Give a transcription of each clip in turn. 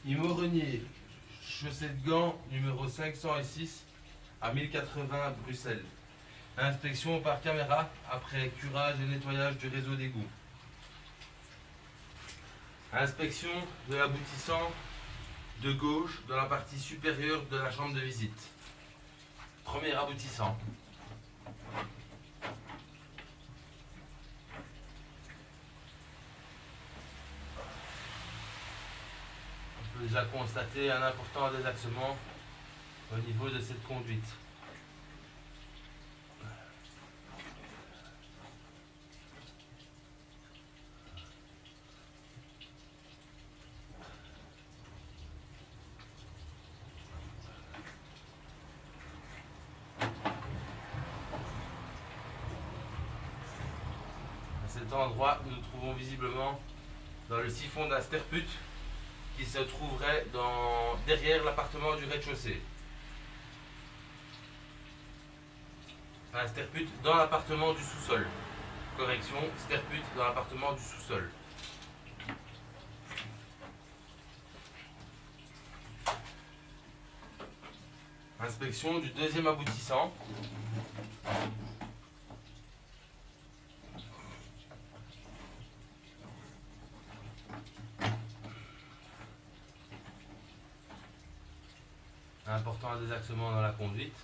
Imo Renier, chaussée de Gand, numéro 506 à 1080 Bruxelles. Inspection par caméra après curage et nettoyage du réseau d'égout. Inspection de l'aboutissant de gauche dans la partie supérieure de la chambre de visite. Premier aboutissant. On peut déjà constater un important désaxement au niveau de cette conduite. À cet endroit, nous nous trouvons visiblement dans le siphon d'un sterput qui se trouverait derrière l'appartement du rez-de-chaussée. Un sterput dans l'appartement du sous-sol. Correction, sterput dans l'appartement du sous-sol. Inspection du deuxième aboutissant. Important désaxement dans la conduite.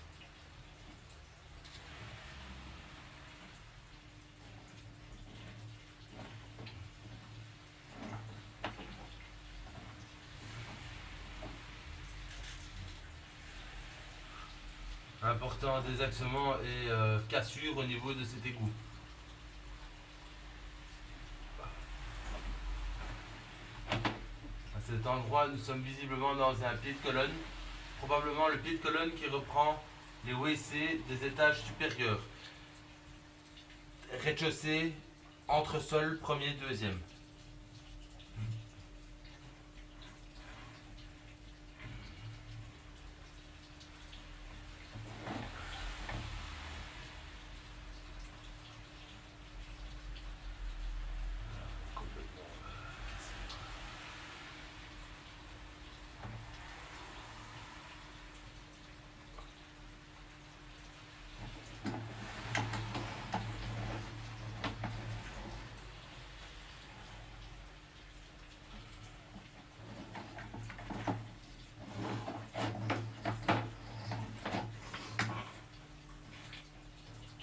Important désaxement et cassure au niveau de cet égout. À cet endroit, nous sommes visiblement dans un pied de colonne. Probablement le pied de colonne qui reprend les WC des étages supérieurs. Rez-de-chaussée, entresol, premier, deuxième.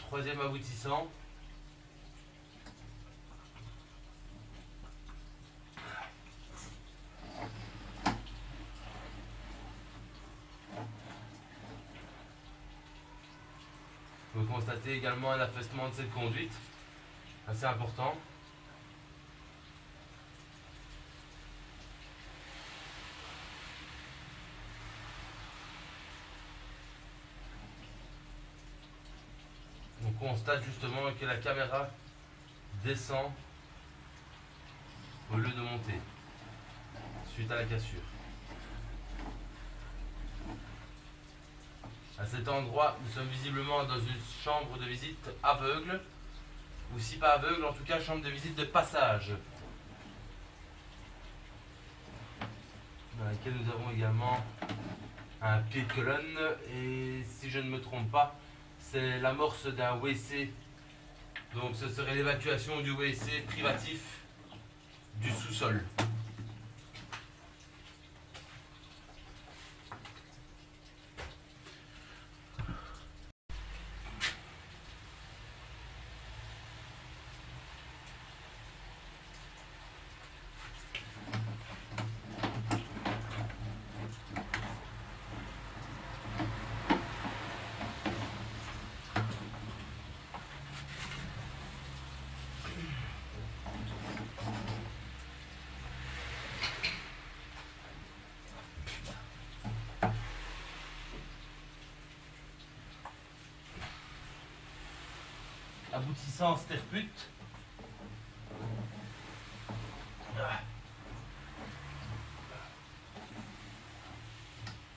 Troisième aboutissant. On peut constater également un affaissement de cette conduite, assez important. On constate justement que la caméra descend au lieu de monter, suite à la cassure. À cet endroit, nous sommes visiblement dans une chambre de visite aveugle, ou si pas aveugle, en tout cas chambre de visite de passage, dans laquelle nous avons également un pied de colonne, et si je ne me trompe pas, c'est l'amorce d'un WC, donc ce serait l'évacuation du WC privatif du sous-sol. Aboutissant sterput.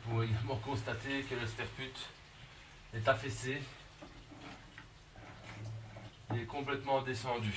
Vous pouvez également constater que le sterput est affaissé. Il est complètement descendu.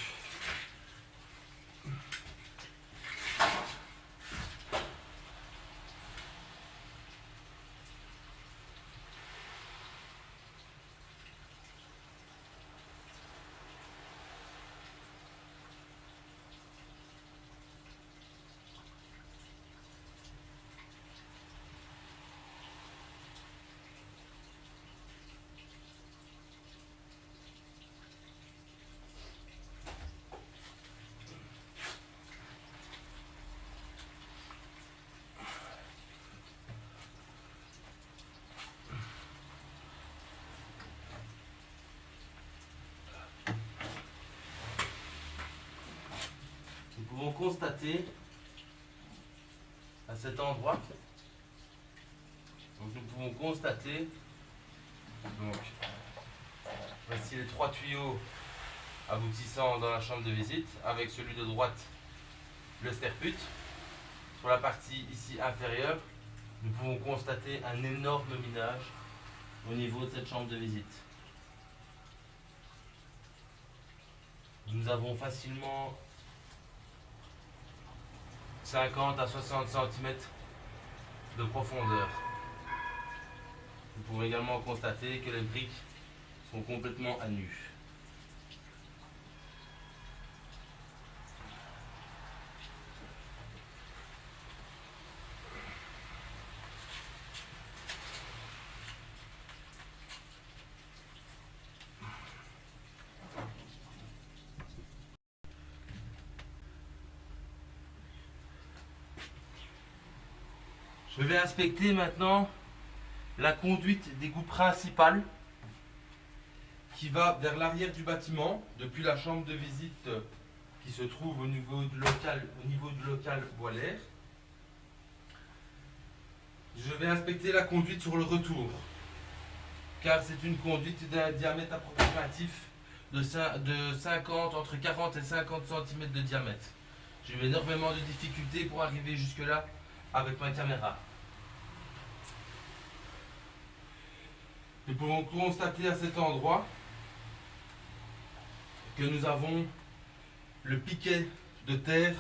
constater à cet endroit, donc nous pouvons constater, donc voici les 3 tuyaux aboutissant dans la chambre de visite, avec celui de droite, le sterput. Sur la partie ici inférieure, nous pouvons constater un énorme minage au niveau de cette chambre de visite. Nous avons facilement 50 à 60 cm de profondeur. Nous pouvons également constater que les briques sont complètement à nu. Je vais inspecter maintenant la conduite d'égout principale qui va vers l'arrière du bâtiment, depuis la chambre de visite qui se trouve au niveau du local bois l'air. Je vais inspecter la conduite sur le retour, car c'est une conduite d'un diamètre approximatif de 50, entre 40 et 50 cm de diamètre. J'ai eu énormément de difficultés pour arriver jusque là avec ma caméra. Nous pouvons constater à cet endroit que nous avons le piquet de terre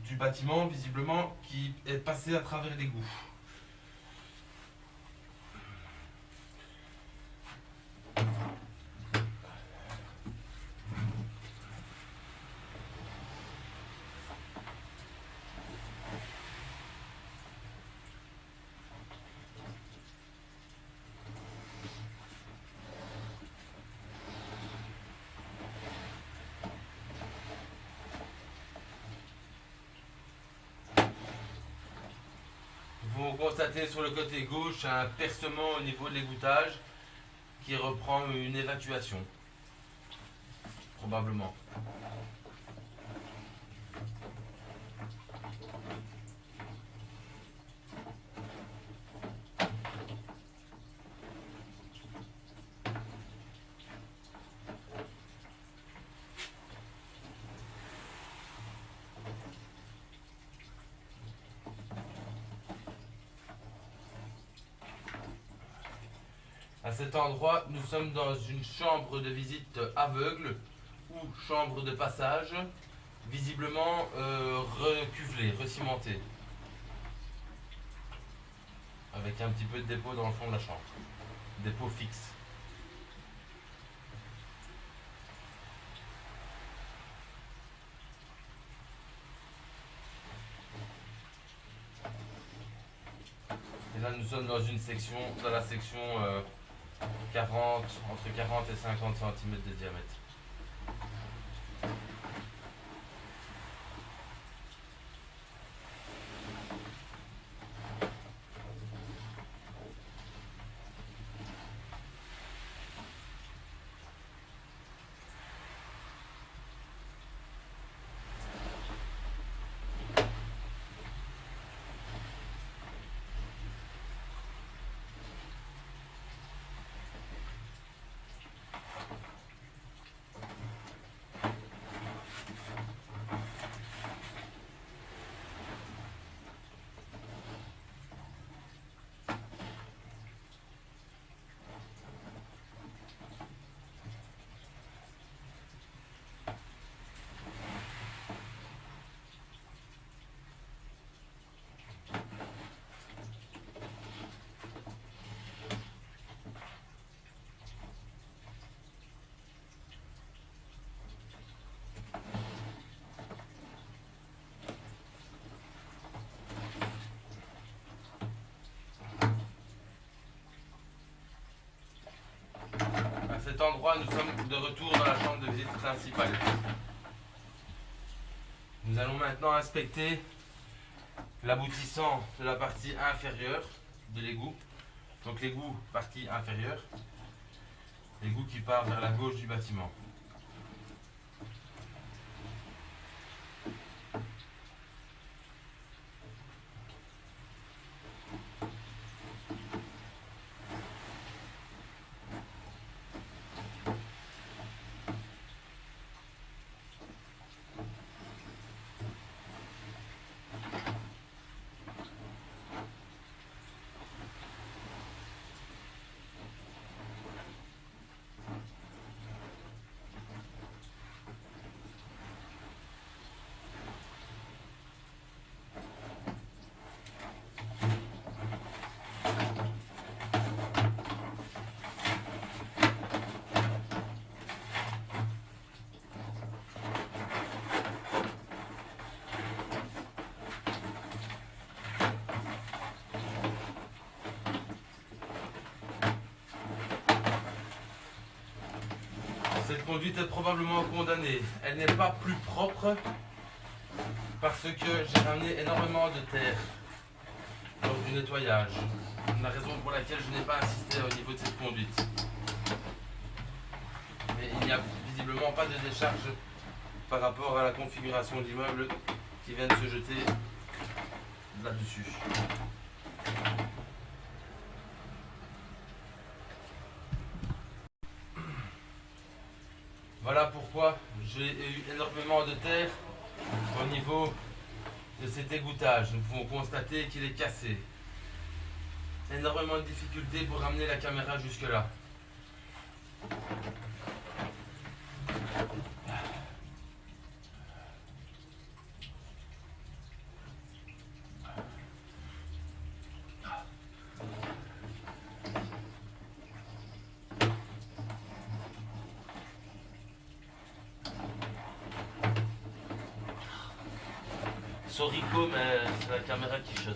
du bâtiment, visiblement, qui est passé à travers l'égout. Vous constatez sur le côté gauche un percement au niveau de l'égouttage qui reprend une évacuation, probablement. À cet endroit, nous sommes dans une chambre de visite aveugle ou chambre de passage, visiblement recuvelée, recimentée, avec un petit peu de dépôt dans le fond de la chambre, dépôt fixe. Et là, nous sommes dans une section, dans la section 40, entre 40 et 50 cm de diamètre. À cet endroit, nous sommes de retour dans la chambre de visite principale. Nous allons maintenant inspecter l'aboutissant de la partie inférieure de l'égout. Donc l'égout, partie inférieure. L'égout qui part vers la gauche du bâtiment. conduite est probablement condamnée. Elle n'est pas plus propre parce que j'ai ramené énormément de terre lors du nettoyage. La raison pour laquelle je n'ai pas insisté au niveau de cette conduite. Mais il n'y a visiblement pas de décharge par rapport à la configuration de l'immeuble qui vient de se jeter là-dessus. Voilà pourquoi j'ai eu énormément de terre au niveau de cet égouttage. Nous pouvons constater qu'il est cassé. Énormément de difficultés pour ramener la caméra jusque là. Sorico, mais c'est la caméra qui shot.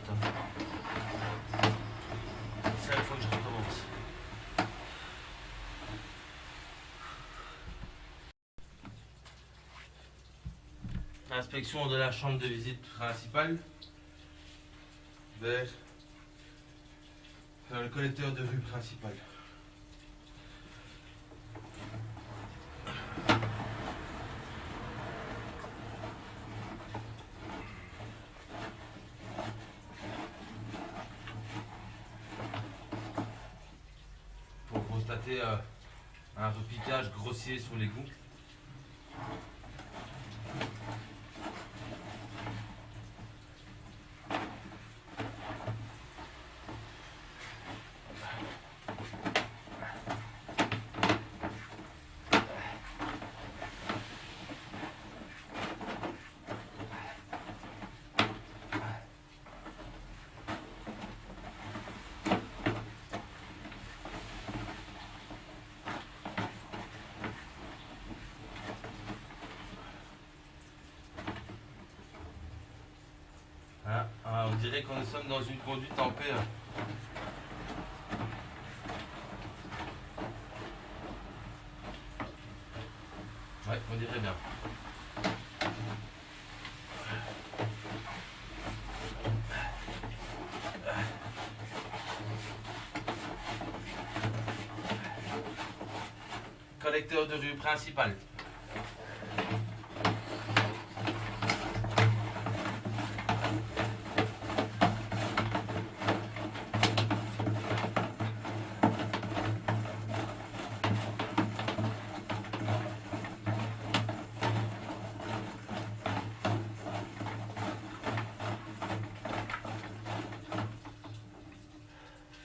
C'est la fois que je recommence. Inspection de la chambre de visite principale vers le collecteur de vue principal. Pour constater un repiquage grossier sur l'égout. On dirait qu'on sommes dans une conduite en paix. Ouais, on dirait bien. Collecteur de rue principal.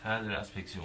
Fin de l'inspection.